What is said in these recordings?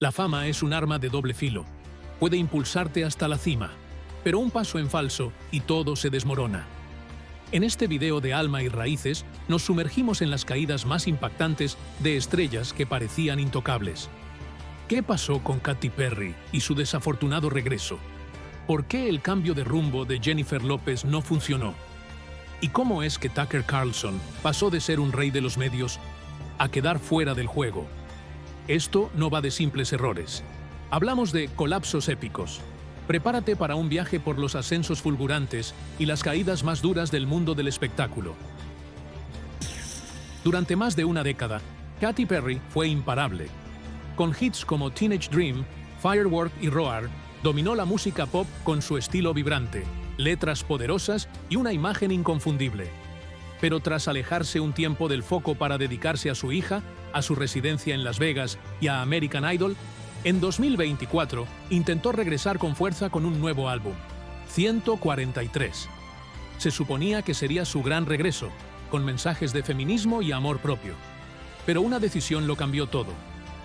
La fama es un arma de doble filo. Puede impulsarte hasta la cima, pero un paso en falso y todo se desmorona. En este video de Alma y Raíces nos sumergimos en las caídas más impactantes de estrellas que parecían intocables. ¿Qué pasó con Katy Perry y su desafortunado regreso? ¿Por qué el cambio de rumbo de Jennifer López no funcionó? ¿Y cómo es que Tucker Carlson pasó de ser un rey de los medios a quedar fuera del juego? Esto no va de simples errores. Hablamos de colapsos épicos. Prepárate para un viaje por los ascensos fulgurantes y las caídas más duras del mundo del espectáculo. Durante más de una década, Katy Perry fue imparable. Con hits como Teenage Dream, Firework y Roar, dominó la música pop con su estilo vibrante, letras poderosas y una imagen inconfundible. Pero tras alejarse un tiempo del foco para dedicarse a su hija, a su residencia en Las Vegas y a American Idol, en 2024 intentó regresar con fuerza con un nuevo álbum, 143. Se suponía que sería su gran regreso, con mensajes de feminismo y amor propio. Pero una decisión lo cambió todo: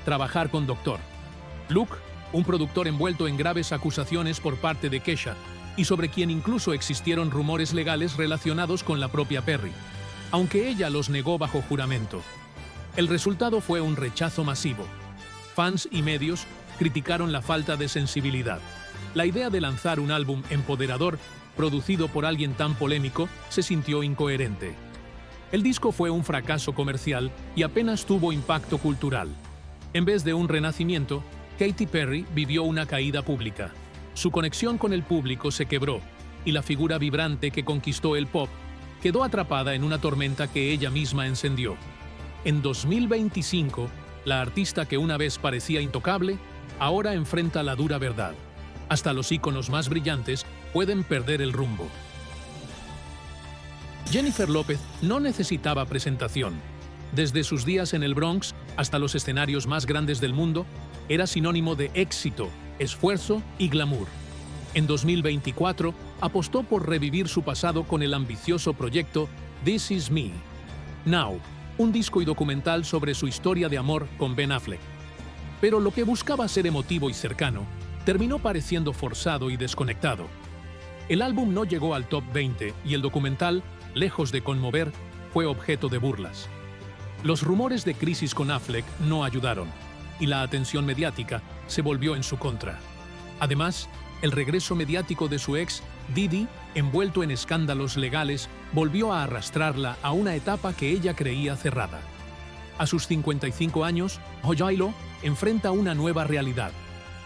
trabajar con Dr. Luke, un productor envuelto en graves acusaciones por parte de Kesha, y sobre quien incluso existieron rumores legales relacionados con la propia Perry, aunque ella los negó bajo juramento. El resultado fue un rechazo masivo. Fans y medios criticaron la falta de sensibilidad. La idea de lanzar un álbum empoderador, producido por alguien tan polémico, se sintió incoherente. El disco fue un fracaso comercial y apenas tuvo impacto cultural. En vez de un renacimiento, Katy Perry vivió una caída pública. Su conexión con el público se quebró, y la figura vibrante que conquistó el pop quedó atrapada en una tormenta que ella misma encendió. En 2025, la artista que una vez parecía intocable, ahora enfrenta la dura verdad. Hasta los íconos más brillantes pueden perder el rumbo. Jennifer López no necesitaba presentación. Desde sus días en el Bronx hasta los escenarios más grandes del mundo, era sinónimo de éxito, esfuerzo y glamour. En 2024, apostó por revivir su pasado con el ambicioso proyecto This Is Me Now, un disco y documental sobre su historia de amor con Ben Affleck. Pero lo que buscaba ser emotivo y cercano, terminó pareciendo forzado y desconectado. El álbum no llegó al top 20 y el documental, lejos de conmover, fue objeto de burlas. Los rumores de crisis con Affleck no ayudaron, y la atención mediática se volvió en su contra. Además, el regreso mediático de su ex, Diddy, envuelto en escándalos legales, volvió a arrastrarla a una etapa que ella creía cerrada. A sus 55 años, J.Lo enfrenta una nueva realidad.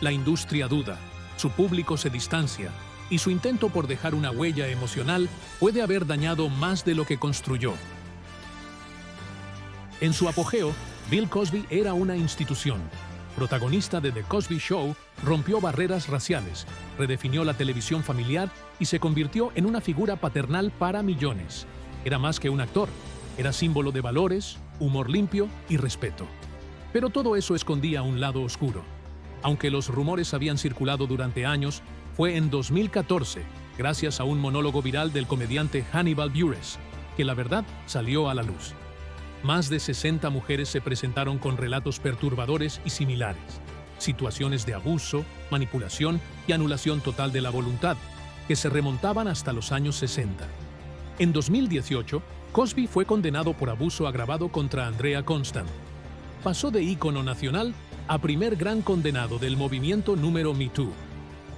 La industria duda, su público se distancia, y su intento por dejar una huella emocional puede haber dañado más de lo que construyó. En su apogeo, Bill Cosby era una institución. Protagonista de The Cosby Show, rompió barreras raciales, redefinió la televisión familiar y se convirtió en una figura paternal para millones. Era más que un actor, era símbolo de valores, humor limpio y respeto. Pero todo eso escondía un lado oscuro. Aunque los rumores habían circulado durante años, fue en 2014, gracias a un monólogo viral del comediante Hannibal Buress, que la verdad salió a la luz. Más de 60 mujeres se presentaron con relatos perturbadores y similares, situaciones de abuso, manipulación y anulación total de la voluntad, que se remontaban hasta los años 60. En 2018, Cosby fue condenado por abuso agravado contra Andrea Constand. Pasó de ícono nacional a primer gran condenado del movimiento número Me Too.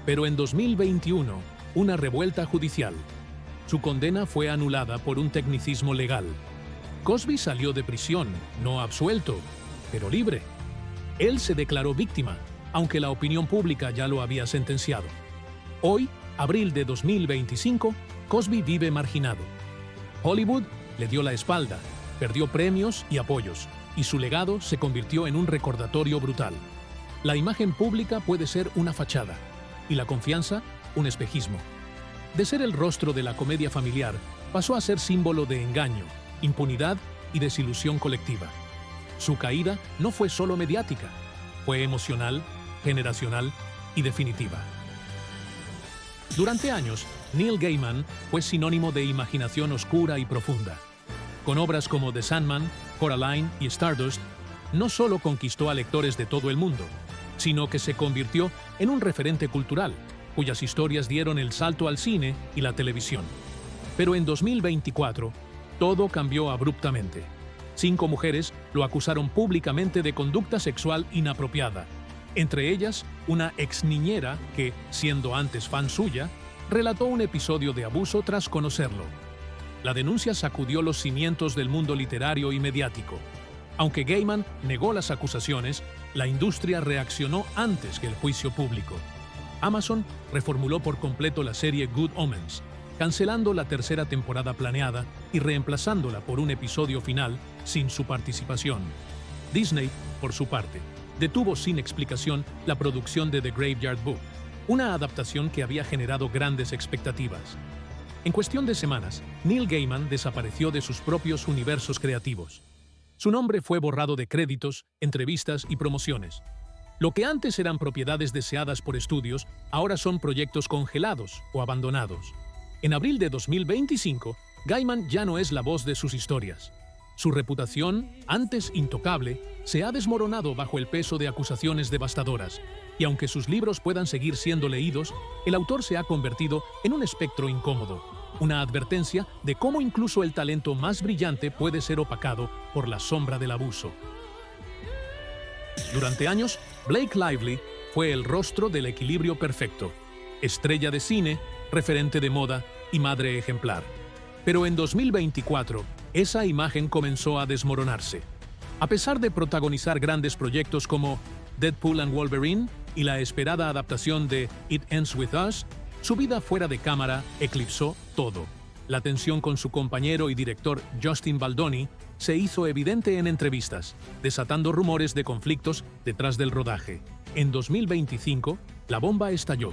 Pero en 2021, una revuelta judicial. Su condena fue anulada por un tecnicismo legal. Cosby salió de prisión, no absuelto, pero libre. Él se declaró víctima, aunque la opinión pública ya lo había sentenciado. Hoy, abril de 2025, Cosby vive marginado. Hollywood le dio la espalda, perdió premios y apoyos, y su legado se convirtió en un recordatorio brutal. La imagen pública puede ser una fachada, y la confianza, un espejismo. De ser el rostro de la comedia familiar, pasó a ser símbolo de engaño, impunidad y desilusión colectiva. Su caída no fue solo mediática, fue emocional, generacional y definitiva. Durante años, Neil Gaiman fue sinónimo de imaginación oscura y profunda. Con obras como The Sandman, Coraline y Stardust, no solo conquistó a lectores de todo el mundo, sino que se convirtió en un referente cultural, cuyas historias dieron el salto al cine y la televisión. Pero en 2024, todo cambió abruptamente. 5 mujeres lo acusaron públicamente de conducta sexual inapropiada. Entre ellas, una exniñera que, siendo antes fan suya, relató un episodio de abuso tras conocerlo. La denuncia sacudió los cimientos del mundo literario y mediático. Aunque Gaiman negó las acusaciones, la industria reaccionó antes que el juicio público. Amazon reformuló por completo la serie Good Omens, cancelando la tercera temporada planeada y reemplazándola por un episodio final sin su participación. Disney, por su parte, detuvo sin explicación la producción de The Graveyard Book, una adaptación que había generado grandes expectativas. En cuestión de semanas, Neil Gaiman desapareció de sus propios universos creativos. Su nombre fue borrado de créditos, entrevistas y promociones. Lo que antes eran propiedades deseadas por estudios, ahora son proyectos congelados o abandonados. En abril de 2025, Gaiman ya no es la voz de sus historias. Su reputación, antes intocable, se ha desmoronado bajo el peso de acusaciones devastadoras, y aunque sus libros puedan seguir siendo leídos, el autor se ha convertido en un espectro incómodo, una advertencia de cómo incluso el talento más brillante puede ser opacado por la sombra del abuso. Durante años, Blake Lively fue el rostro del equilibrio perfecto, estrella de cine, referente de moda y madre ejemplar. Pero en 2024, esa imagen comenzó a desmoronarse. A pesar de protagonizar grandes proyectos como Deadpool and Wolverine y la esperada adaptación de It Ends With Us, su vida fuera de cámara eclipsó todo. La tensión con su compañero y director Justin Baldoni se hizo evidente en entrevistas, desatando rumores de conflictos detrás del rodaje. En 2025, la bomba estalló.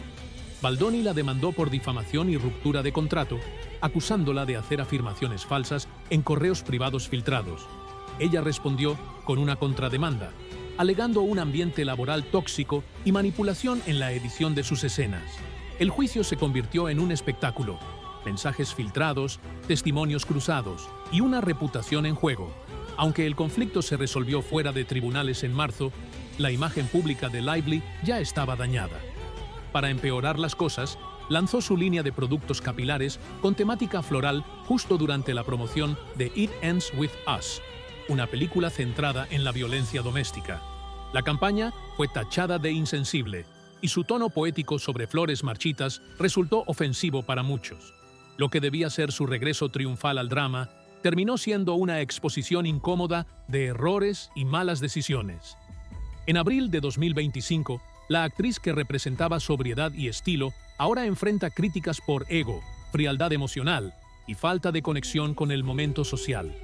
Baldoni la demandó por difamación y ruptura de contrato, acusándola de hacer afirmaciones falsas en correos privados filtrados. Ella respondió con una contrademanda, alegando un ambiente laboral tóxico y manipulación en la edición de sus escenas. El juicio se convirtió en un espectáculo, mensajes filtrados, testimonios cruzados y una reputación en juego. Aunque el conflicto se resolvió fuera de tribunales en marzo, la imagen pública de Lively ya estaba dañada. Para empeorar las cosas, lanzó su línea de productos capilares con temática floral justo durante la promoción de It Ends With Us, una película centrada en la violencia doméstica. La campaña fue tachada de insensible, y su tono poético sobre flores marchitas resultó ofensivo para muchos. Lo que debía ser su regreso triunfal al drama, terminó siendo una exposición incómoda de errores y malas decisiones. En abril de 2025, la actriz que representaba sobriedad y estilo ahora enfrenta críticas por ego, frialdad emocional y falta de conexión con el momento social.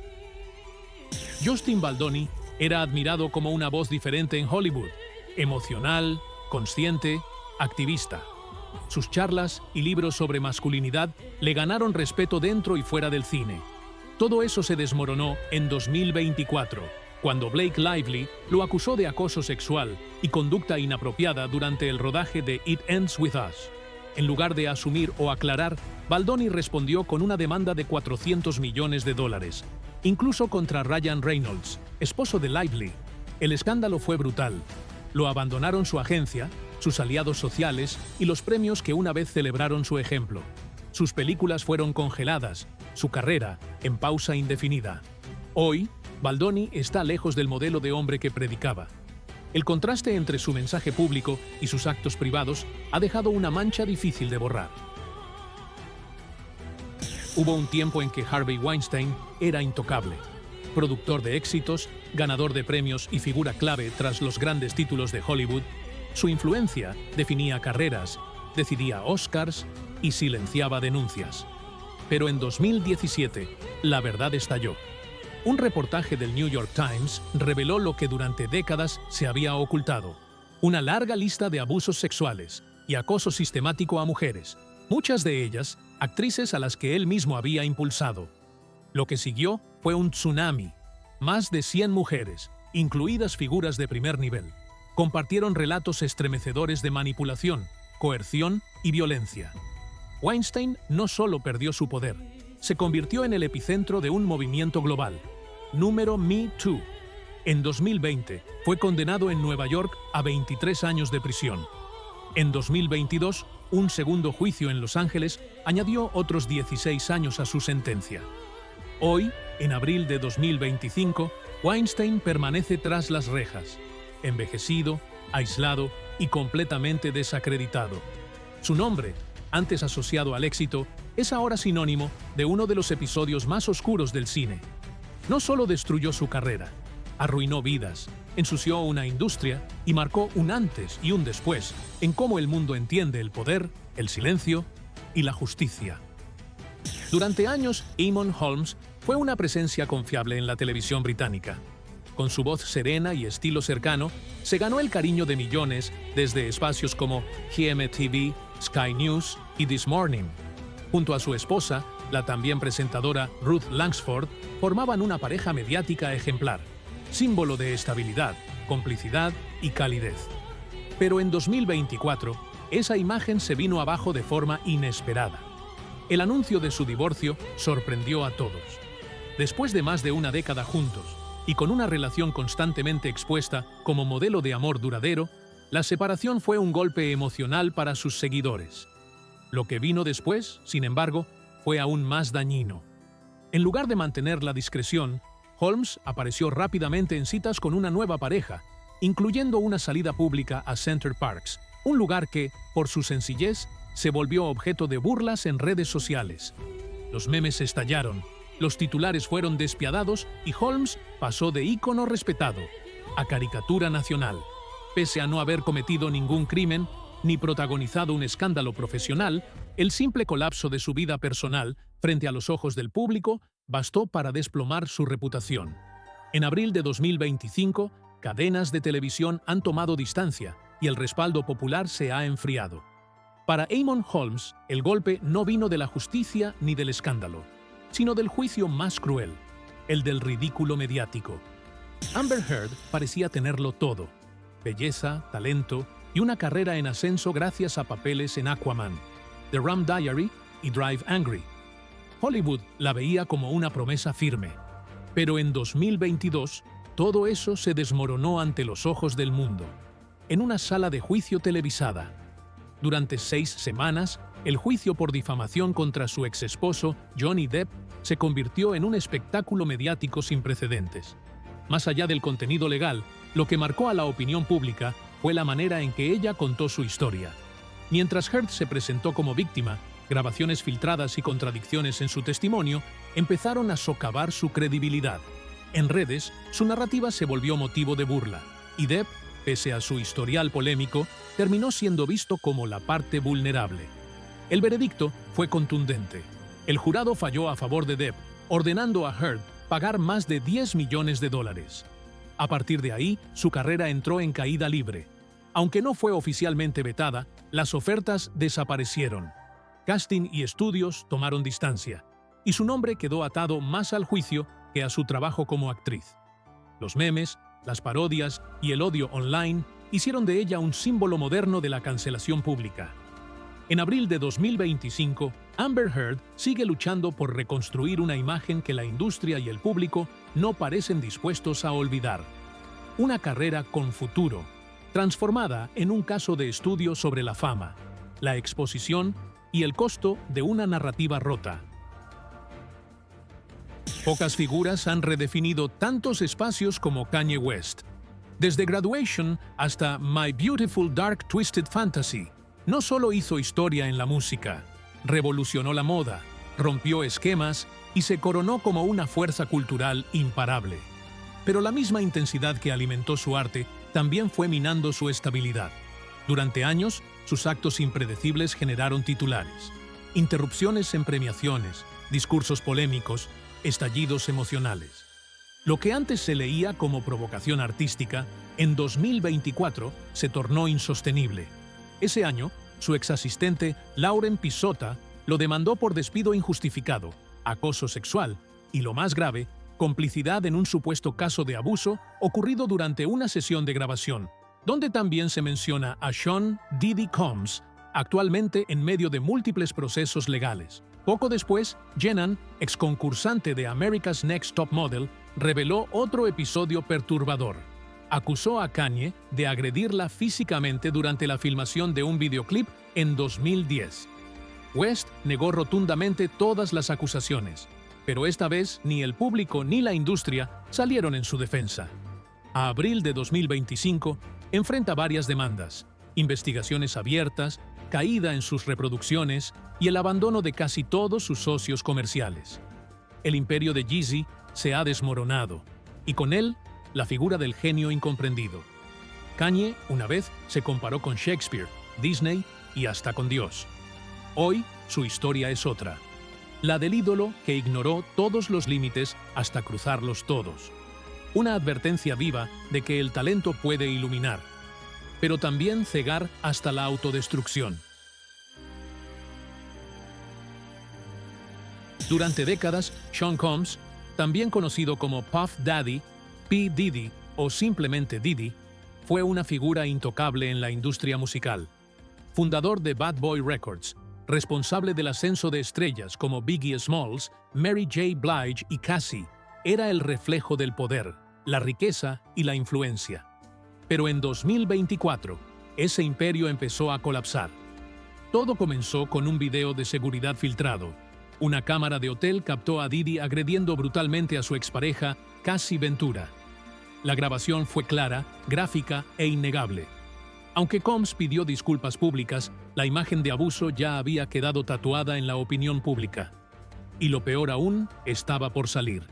Justin Baldoni era admirado como una voz diferente en Hollywood, emocional, consciente, activista. Sus charlas y libros sobre masculinidad le ganaron respeto dentro y fuera del cine. Todo eso se desmoronó en 2024, cuando Blake Lively lo acusó de acoso sexual y conducta inapropiada durante el rodaje de It Ends With Us. En lugar de asumir o aclarar, Baldoni respondió con una demanda de $400 millones, incluso contra Ryan Reynolds, esposo de Lively. El escándalo fue brutal. Lo abandonaron su agencia, sus aliados sociales y los premios que una vez celebraron su ejemplo. Sus películas fueron congeladas, su carrera en pausa indefinida. Hoy, Baldoni está lejos del modelo de hombre que predicaba. El contraste entre su mensaje público y sus actos privados ha dejado una mancha difícil de borrar. Hubo un tiempo en que Harvey Weinstein era intocable. Productor de éxitos, ganador de premios y figura clave tras los grandes títulos de Hollywood, su influencia definía carreras, decidía Oscars y silenciaba denuncias. Pero en 2017, la verdad estalló. Un reportaje del New York Times reveló lo que durante décadas se había ocultado: una larga lista de abusos sexuales y acoso sistemático a mujeres, muchas de ellas actrices a las que él mismo había impulsado. Lo que siguió fue un tsunami. Más de 100 mujeres, incluidas figuras de primer nivel, compartieron relatos estremecedores de manipulación, coerción y violencia. Weinstein no solo perdió su poder, se convirtió en el epicentro de un movimiento global, número Me Too. En 2020 fue condenado en Nueva York a 23 años de prisión. En 2022, un segundo juicio en Los Ángeles añadió otros 16 años a su sentencia. Hoy, en abril de 2025, Weinstein permanece tras las rejas, envejecido, aislado y completamente desacreditado. Su nombre, antes asociado al éxito, es ahora sinónimo de uno de los episodios más oscuros del cine. No solo destruyó su carrera, arruinó vidas, ensució una industria y marcó un antes y un después en cómo el mundo entiende el poder, el silencio y la justicia. Durante años, Eamonn Holmes fue una presencia confiable en la televisión británica. Con su voz serena y estilo cercano, se ganó el cariño de millones desde espacios como GMTV, Sky News y This Morning. Junto a su esposa, la también presentadora Ruth Langsford, formaban una pareja mediática ejemplar, símbolo de estabilidad, complicidad y calidez. Pero en 2024, esa imagen se vino abajo de forma inesperada. El anuncio de su divorcio sorprendió a todos. Después de más de una década juntos y con una relación constantemente expuesta como modelo de amor duradero, la separación fue un golpe emocional para sus seguidores. Lo que vino después, sin embargo, fue aún más dañino. En lugar de mantener la discreción, Holmes apareció rápidamente en citas con una nueva pareja, incluyendo una salida pública a Center Parcs, un lugar que, por su sencillez, se volvió objeto de burlas en redes sociales. Los memes estallaron, los titulares fueron despiadados y Holmes pasó de ícono respetado a caricatura nacional. Pese a no haber cometido ningún crimen ni protagonizado un escándalo profesional, el simple colapso de su vida personal frente a los ojos del público bastó para desplomar su reputación. En abril de 2025, cadenas de televisión han tomado distancia y el respaldo popular se ha enfriado. Para Eamonn Holmes, el golpe no vino de la justicia ni del escándalo, sino del juicio más cruel, el del ridículo mediático. Amber Heard parecía tenerlo todo: belleza, talento y una carrera en ascenso gracias a papeles en Aquaman, The Rum Diary y Drive Angry. Hollywood la veía como una promesa firme, pero en 2022 todo eso se desmoronó ante los ojos del mundo, en una sala de juicio televisada. Durante 6 semanas, el juicio por difamación contra su exesposo, Johnny Depp, se convirtió en un espectáculo mediático sin precedentes. Más allá del contenido legal, lo que marcó a la opinión pública fue la manera en que ella contó su historia. Mientras Heard se presentó como víctima, grabaciones filtradas y contradicciones en su testimonio empezaron a socavar su credibilidad. En redes, su narrativa se volvió motivo de burla, y Depp, pese a su historial polémico, terminó siendo visto como la parte vulnerable. El veredicto fue contundente. El jurado falló a favor de Depp, ordenando a Heard pagar más de $10 millones. A partir de ahí, su carrera entró en caída libre. Aunque no fue oficialmente vetada, las ofertas desaparecieron. Casting y estudios tomaron distancia, y su nombre quedó atado más al juicio que a su trabajo como actriz. Los memes, las parodias y el odio online hicieron de ella un símbolo moderno de la cancelación pública. En abril de 2025, Amber Heard sigue luchando por reconstruir una imagen que la industria y el público no parecen dispuestos a olvidar. Una carrera con futuro, transformada en un caso de estudio sobre la fama, la exposición y el costo de una narrativa rota. Pocas figuras han redefinido tantos espacios como Kanye West. Desde Graduation hasta My Beautiful Dark Twisted Fantasy, no solo hizo historia en la música, revolucionó la moda, rompió esquemas y se coronó como una fuerza cultural imparable. Pero la misma intensidad que alimentó su arte también fue minando su estabilidad. Durante años, sus actos impredecibles generaron titulares, interrupciones en premiaciones, discursos polémicos, estallidos emocionales. Lo que antes se leía como provocación artística, en 2024 se tornó insostenible. Ese año, su exasistente Lauren Pisota lo demandó por despido injustificado, acoso sexual y, lo más grave, complicidad en un supuesto caso de abuso ocurrido durante una sesión de grabación, donde también se menciona a Sean Diddy Combs, actualmente en medio de múltiples procesos legales, Poco después, Jenan, exconcursante de America's Next Top Model, reveló otro episodio perturbador. Acusó a Kanye de agredirla físicamente durante la filmación de un videoclip en 2010. West negó rotundamente todas las acusaciones, pero esta vez ni el público ni la industria salieron en su defensa. A abril de 2025, enfrenta varias demandas, investigaciones abiertas, caída en sus reproducciones y el abandono de casi todos sus socios comerciales. El imperio de Yeezy se ha desmoronado, y con él, la figura del genio incomprendido. Kanye, una vez, se comparó con Shakespeare, Disney y hasta con Dios. Hoy, su historia es otra. La del ídolo que ignoró todos los límites hasta cruzarlos todos. Una advertencia viva de que el talento puede iluminar, pero también cegar hasta la autodestrucción. Durante décadas, Sean Combs, también conocido como Puff Daddy, P. Diddy o simplemente Diddy, fue una figura intocable en la industria musical. Fundador de Bad Boy Records, responsable del ascenso de estrellas como Biggie Smalls, Mary J. Blige y Cassie, era el reflejo del poder, la riqueza y la influencia. Pero en 2024, ese imperio empezó a colapsar. Todo comenzó con un video de seguridad filtrado. Una cámara de hotel captó a Diddy agrediendo brutalmente a su expareja, Cassie Ventura. La grabación fue clara, gráfica e innegable. Aunque Combs pidió disculpas públicas, la imagen de abuso ya había quedado tatuada en la opinión pública. Y lo peor aún, estaba por salir.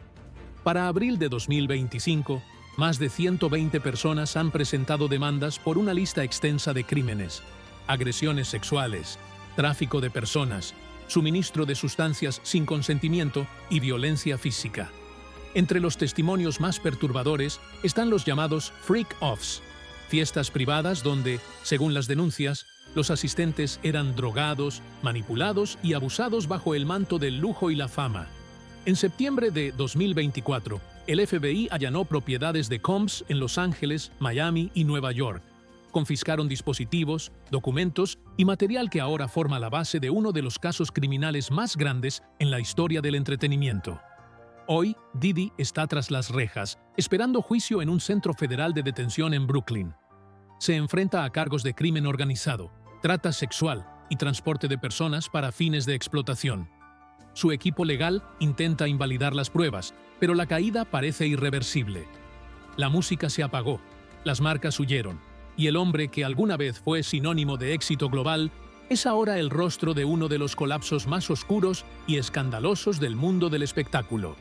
Para abril de 2025, más de 120 personas han presentado demandas por una lista extensa de crímenes: agresiones sexuales, tráfico de personas, suministro de sustancias sin consentimiento y violencia física. Entre los testimonios más perturbadores están los llamados freak-offs, fiestas privadas donde, según las denuncias, los asistentes eran drogados, manipulados y abusados bajo el manto del lujo y la fama. En septiembre de 2024, el FBI allanó propiedades de Combs en Los Ángeles, Miami y Nueva York. Confiscaron dispositivos, documentos y material que ahora forma la base de uno de los casos criminales más grandes en la historia del entretenimiento. Hoy, Diddy está tras las rejas, esperando juicio en un centro federal de detención en Brooklyn. Se enfrenta a cargos de crimen organizado, trata sexual y transporte de personas para fines de explotación. Su equipo legal intenta invalidar las pruebas, pero la caída parece irreversible. La música se apagó, las marcas huyeron, y el hombre que alguna vez fue sinónimo de éxito global es ahora el rostro de uno de los colapsos más oscuros y escandalosos del mundo del espectáculo.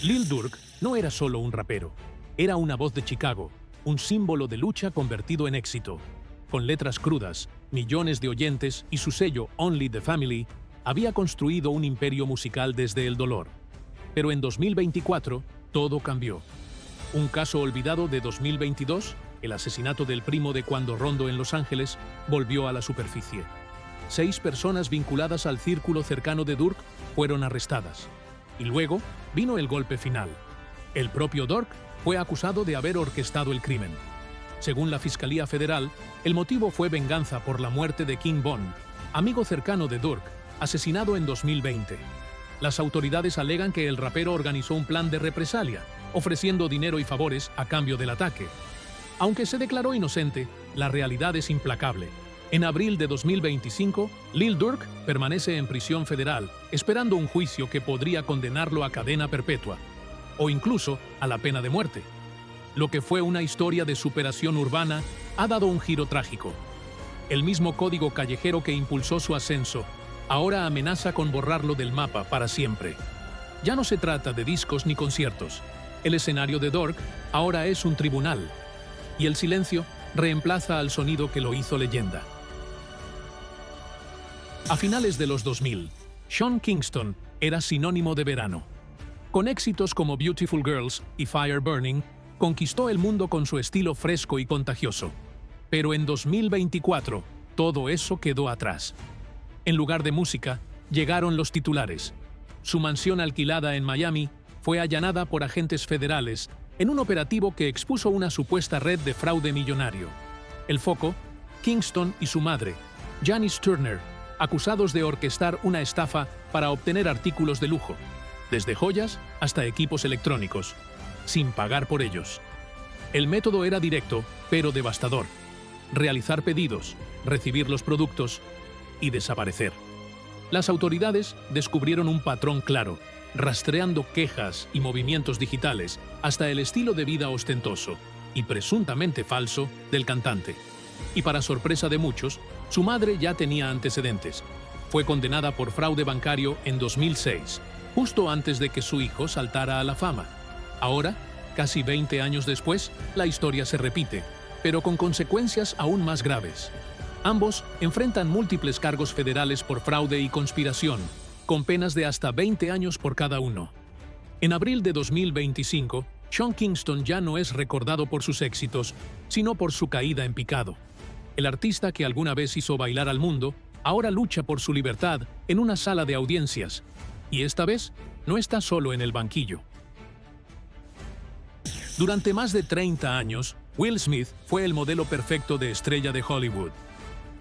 Lil Durk no era solo un rapero, era una voz de Chicago, un símbolo de lucha convertido en éxito. Con letras crudas, millones de oyentes y su sello Only the Family, había construido un imperio musical desde el dolor. Pero en 2024, todo cambió. Un caso olvidado de 2022, el asesinato del primo de Quando Rondo en Los Ángeles, volvió a la superficie. 6 personas vinculadas al círculo cercano de Durk fueron arrestadas. Y luego vino el golpe final. El propio Durk fue acusado de haber orquestado el crimen. Según la Fiscalía Federal, el motivo fue venganza por la muerte de King Von, amigo cercano de Durk, asesinado en 2020. Las autoridades alegan que el rapero organizó un plan de represalia, ofreciendo dinero y favores a cambio del ataque. Aunque se declaró inocente, la realidad es implacable. En abril de 2025, Lil Durk permanece en prisión federal, esperando un juicio que podría condenarlo a cadena perpetua, o incluso a la pena de muerte. Lo que fue una historia de superación urbana ha dado un giro trágico. El mismo código callejero que impulsó su ascenso ahora amenaza con borrarlo del mapa para siempre. Ya no se trata de discos ni conciertos. El escenario de Durk ahora es un tribunal, y el silencio reemplaza al sonido que lo hizo leyenda. A finales de los 2000, Sean Kingston era sinónimo de verano. Con éxitos como Beautiful Girls y Fire Burning, conquistó el mundo con su estilo fresco y contagioso. Pero en 2024, todo eso quedó atrás. En lugar de música, llegaron los titulares. Su mansión alquilada en Miami fue allanada por agentes federales en un operativo que expuso una supuesta red de fraude millonario. El foco, Kingston y su madre, Janice Turner, acusados de orquestar una estafa para obtener artículos de lujo, desde joyas hasta equipos electrónicos, sin pagar por ellos. El método era directo, pero devastador: realizar pedidos, recibir los productos y desaparecer. Las autoridades descubrieron un patrón claro, rastreando quejas y movimientos digitales hasta el estilo de vida ostentoso y presuntamente falso del cantante. Y para sorpresa de muchos, su madre ya tenía antecedentes. Fue condenada por fraude bancario en 2006, justo antes de que su hijo saltara a la fama. Ahora, casi 20 años después, la historia se repite, pero con consecuencias aún más graves. Ambos enfrentan múltiples cargos federales por fraude y conspiración, con penas de hasta 20 años por cada uno. En abril de 2025, Sean Kingston ya no es recordado por sus éxitos, sino por su caída en picado. El artista que alguna vez hizo bailar al mundo, ahora lucha por su libertad en una sala de audiencias, y esta vez no está solo en el banquillo. Durante más de 30 años, Will Smith fue el modelo perfecto de estrella de Hollywood.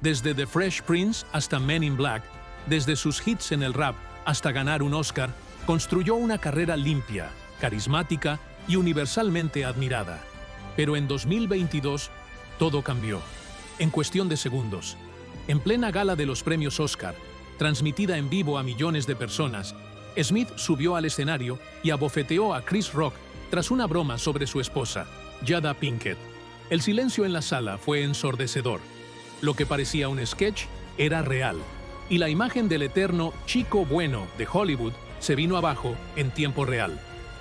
Desde The Fresh Prince hasta Men in Black, desde sus hits en el rap hasta ganar un Oscar, construyó una carrera limpia, carismática y universalmente admirada. Pero en 2022, todo cambió. En cuestión de segundos. En plena gala de los premios Oscar, transmitida en vivo a millones de personas, Smith subió al escenario y abofeteó a Chris Rock tras una broma sobre su esposa, Jada Pinkett. El silencio en la sala fue ensordecedor. Lo que parecía un sketch era real, y la imagen del eterno chico bueno de Hollywood se vino abajo en tiempo real.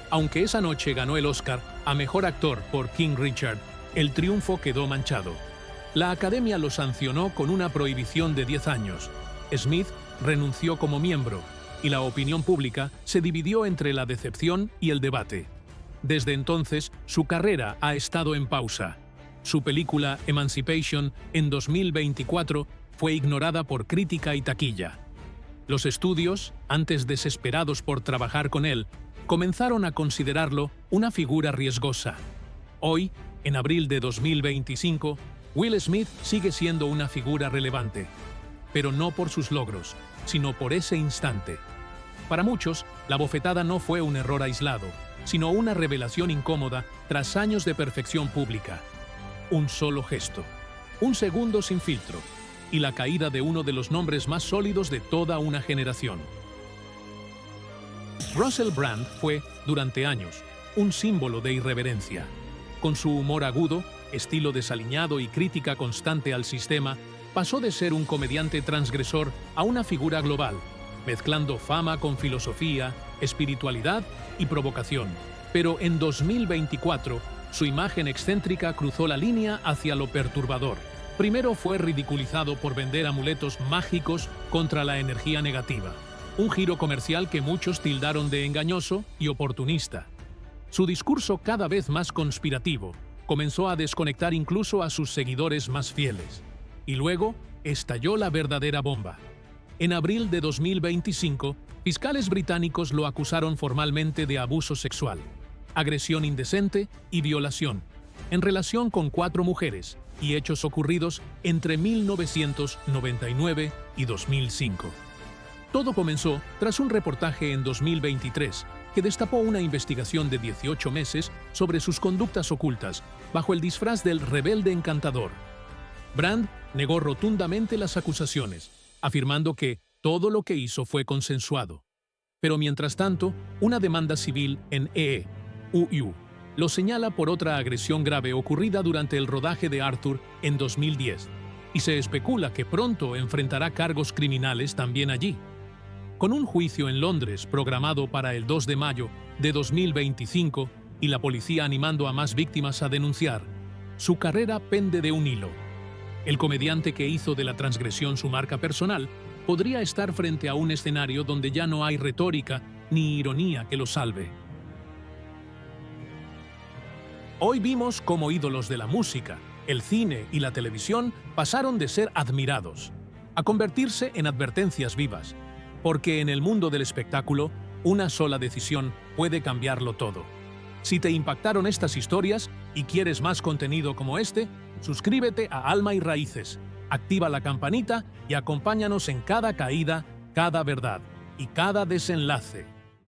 Aunque esa noche ganó el Oscar a Mejor Actor por King Richard, el triunfo quedó manchado. La Academia lo sancionó con una prohibición de 10 años. Smith renunció como miembro, y la opinión pública se dividió entre la decepción y el debate. Desde entonces, su carrera ha estado en pausa. Su película Emancipation, en 2024, fue ignorada por crítica y taquilla. Los estudios, antes desesperados por trabajar con él, comenzaron a considerarlo una figura riesgosa. Hoy, en abril de 2025, Will Smith sigue siendo una figura relevante, pero no por sus logros, sino por ese instante. Para muchos, la bofetada no fue un error aislado, sino una revelación incómoda tras años de perfección pública. Un solo gesto, un segundo sin filtro, y la caída de uno de los nombres más sólidos de toda una generación. Russell Brand fue, durante años, un símbolo de irreverencia. Con su humor agudo, estilo desaliñado y crítica constante al sistema, pasó de ser un comediante transgresor a una figura global, mezclando fama con filosofía, espiritualidad y provocación. Pero en 2024, su imagen excéntrica cruzó la línea hacia lo perturbador. Primero fue ridiculizado por vender amuletos mágicos contra la energía negativa, un giro comercial que muchos tildaron de engañoso y oportunista. Su discurso, cada vez más conspirativo, comenzó a desconectar incluso a sus seguidores más fieles. Y luego estalló la verdadera bomba. En abril de 2025, fiscales británicos lo acusaron formalmente de abuso sexual, agresión indecente y violación, en relación con 4 mujeres, y hechos ocurridos entre 1999 y 2005. Todo comenzó tras un reportaje en 2023 que destapó una investigación de 18 meses sobre sus conductas ocultas bajo el disfraz del rebelde encantador. Brand negó rotundamente las acusaciones, afirmando que todo lo que hizo fue consensuado. Pero mientras tanto, una demanda civil en EU lo señala por otra agresión grave ocurrida durante el rodaje de Arthur en 2010, y se especula que pronto enfrentará cargos criminales también allí. Con un juicio en Londres programado para el 2 de mayo de 2025 y la policía animando a más víctimas a denunciar, su carrera pende de un hilo. El comediante que hizo de la transgresión su marca personal podría estar frente a un escenario donde ya no hay retórica ni ironía que lo salve. Hoy vimos cómo ídolos de la música, el cine y la televisión pasaron de ser admirados a convertirse en advertencias vivas, porque en el mundo del espectáculo, una sola decisión puede cambiarlo todo. Si te impactaron estas historias y quieres más contenido como este, suscríbete a Alma y Raíces Activa la campanita y acompáñanos en cada caída, cada verdad y cada desenlace.